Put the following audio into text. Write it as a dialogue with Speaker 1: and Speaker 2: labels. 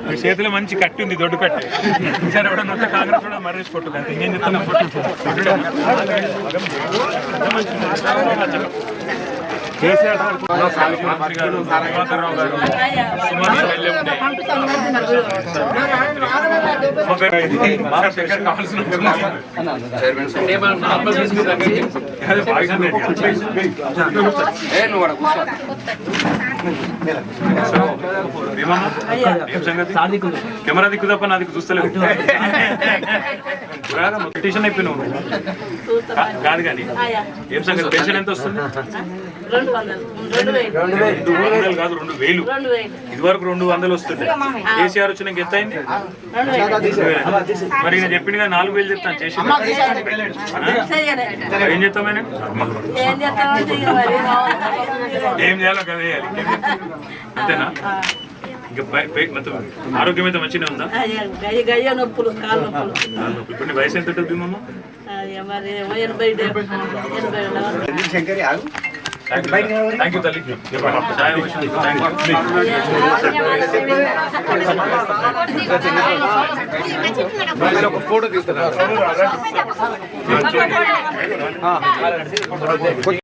Speaker 1: మీ చేతిలో మంచి కట్టి ఉంది, దొడ్డు కట్టి. ఈసారి ఎవడన్నా వస్తే కాంగ్రెస్ కూడా మర్రేసి కొట్టు. అంతే ఇంకేం చెప్తున్నా కేసీఆర్ మంత్రి గారు, ప్రభాకర్ రావు గారు, సుమన్ ఎమ్మెల్యే ఉండే శంకర్ కావాల్సిన కెమెరా దిక్కు తప్ప నా దిక్కు చూస్తలేదు. పిటిషన్ అయిపోయినావు కాదు కానీ ఏం సంగతి? పెన్షన్ ఎంత వస్తుంది? 200 కాదు 2000. ఇదివరకు 200 వస్తుంది. కేసీఆర్ వచ్చినాక ఎంత అయింది? మరి నేను చెప్పింది 4000 చెప్తాను చేసి. ఏం చెప్తామని ఏం చేయాలో కదా వేయాలి. అంతేనా? ఇంకా ఆరోగ్యం అయితే మంచిగా ఉందా? ఇప్పుడు నీ వయసు ఎంత ఉంటుంది భీమమ్మ? థ్యాంక్ యూ తల్లి.
Speaker 2: ఫోటో తీస్తున్నారు.